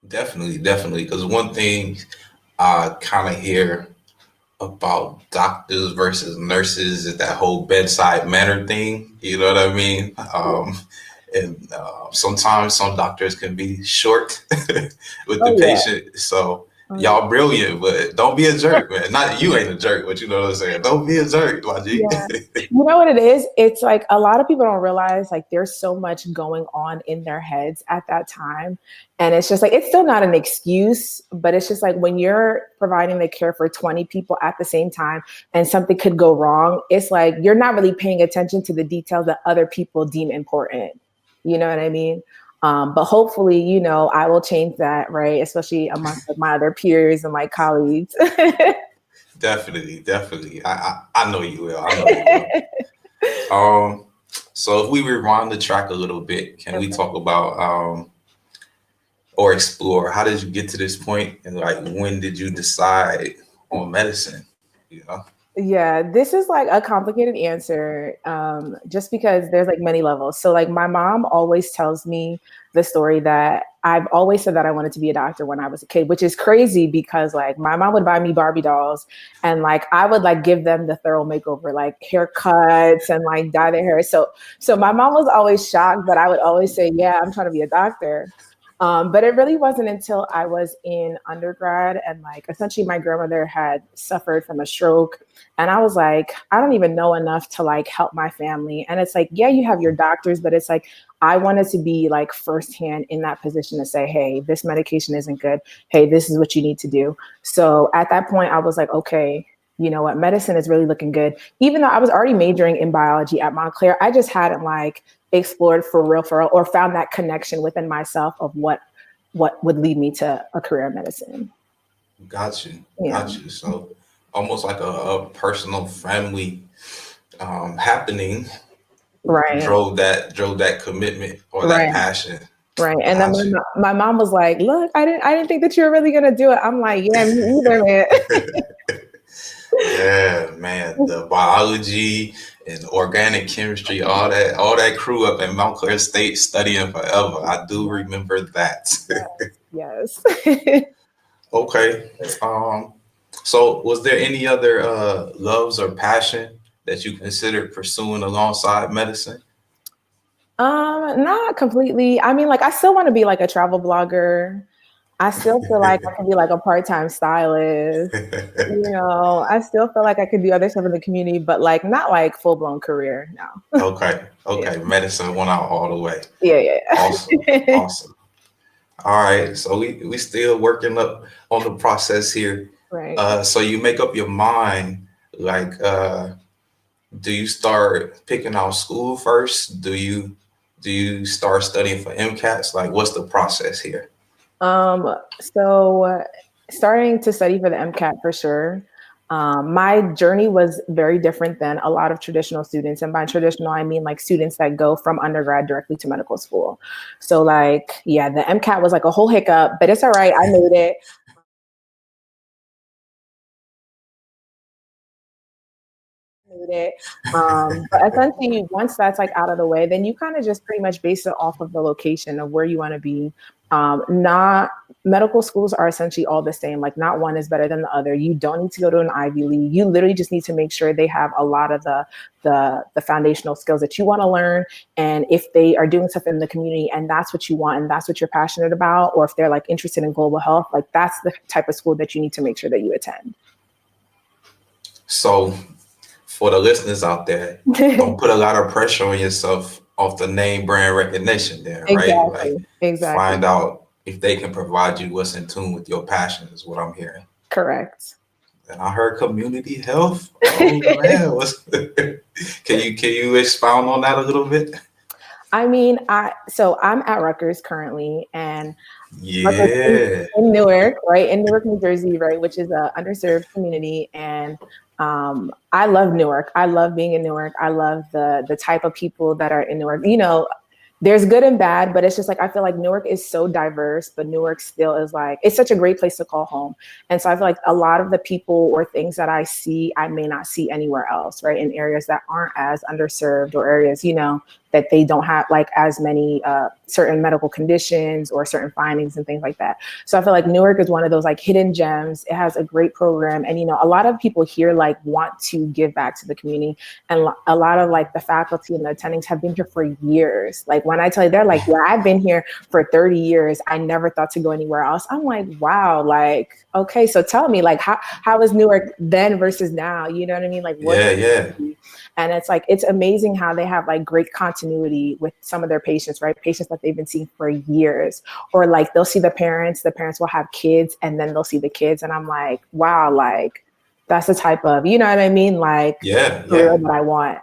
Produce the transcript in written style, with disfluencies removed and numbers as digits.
Definitely, definitely. Because one thing I kind of hear about doctors versus nurses is that whole bedside manner thing. You know what I mean? Yeah. And sometimes some doctors can be short with the Oh yeah. patient. So Oh yeah. y'all brilliant, but don't be a jerk, man. Not you ain't a jerk, but you know what I'm saying. Don't be a jerk, my G. Yeah. You know what it is? It's like a lot of people don't realize like there's so much going on in their heads at that time. And it's just like, it's still not an excuse, but it's just like when you're providing the care for 20 people at the same time and something could go wrong, it's like you're not really paying attention to the details that other people deem important. You know what I mean? But hopefully, I will change that, right? Especially amongst like my other peers and my colleagues. Definitely, definitely. I know you will. I know you will. Um, so if we rewind the track a little bit, can we Okay. talk about or explore how did you get to this point and like when did you decide on medicine? You know? Yeah, this is like a complicated answer, just because there's like many levels. So like my mom always tells me the story that I've always said that I wanted to be a doctor when I was a kid, which is crazy because like my mom would buy me Barbie dolls and like I would like give them the thorough makeover, like haircuts and like dye their hair. So my mom was always shocked, but I would always say, yeah, I'm trying to be a doctor. But it really wasn't until I was in undergrad and like essentially my grandmother had suffered from a stroke and I was like, I don't even know enough to like help my family. And it's like, yeah, you have your doctors, but it's like, I wanted to be like firsthand in that position to say, hey, this medication isn't good. Hey, this is what you need to do. So at that point, I was like, okay, you know what, medicine is really looking good. Even though I was already majoring in biology at Montclair, I just hadn't like explored for real, or found that connection within myself of what would lead me to a career in medicine. Got you. Yeah. Got you. So almost like a personal family happening Right. drove that commitment or that Right. passion. Right. And then Got you. my mom was like, look, I didn't think that you were really gonna do it. I'm like, yeah, me either, man. Yeah, man, the biology and organic chemistry, all that crew up in Montclair State studying forever. I do remember that. Yes. Okay. Um, so was there any other loves or passion that you considered pursuing alongside medicine? Not completely. I mean, like I still want to be like a travel blogger. I still feel like I can be like a part-time stylist. I still feel like I could do other stuff in the community, but like not like full-blown career. No. Okay, Yeah. okay. Medicine went out all the way. Yeah, Awesome, yeah. awesome. All right, so we still working up on the process here. Right. So you make up your mind, like, do you start picking out school first? Do you start studying for MCATs? Like, what's the process here? So starting to study for the MCAT for sure. My journey was very different than a lot of traditional students. And by traditional, I mean like students that go from undergrad directly to medical school. So like, yeah, the MCAT was like a whole hiccup, but it's all right. I made it. It. But essentially, once that's like out of the way, then you kind of just pretty much base it off of the location of where you want to be. Not medical schools are essentially all the same. Like not one is better than the other. You don't need to go to an Ivy League. You literally just need to make sure they have a lot of the foundational skills that you want to learn. And if they are doing stuff in the community and that's what you want and that's what you're passionate about, or if they're like interested in global health, like that's the type of school that you need to make sure that you attend. So for the listeners out there, don't put a lot of pressure on yourself off the name brand recognition there, right? Like Exactly. Exactly. find out if they can provide you what's in tune with your passion is what I'm hearing. Correct. And I heard community health. Oh man, what's can you expound on that a little bit? I mean, I'm at Rutgers currently, and Rutgers Yeah. in Newark, right in Newark, New Jersey, right, which is a underserved community, and I love Newark. I love being in Newark. I love the type of people that are in Newark. There's good and bad, but it's just like I feel like Newark is so diverse, but Newark still is like it's such a great place to call home. And so I feel like a lot of the people or things that I see, I may not see anywhere else, right? In areas that aren't as underserved or areas, that they don't have like as many certain medical conditions or certain findings and things like that. So I feel like Newark is one of those like hidden gems. It has a great program, and a lot of people here like want to give back to the community, and a lot of like the faculty and the attendings have been here for years. Like when I tell you, they're like, yeah, I've been here for 30 years. I never thought to go anywhere else. I'm like, wow, like, okay, so tell me, like, how is Newark then versus now? You know what I mean? Like, what? Yeah. And it's like, it's amazing how they have like great continuity with some of their patients, right? Patients that they've been seeing for years, or like they'll see the parents will have kids, and then they'll see the kids. And I'm like, wow, like that's the type of, you know what I mean? Like, Yeah. career that I want.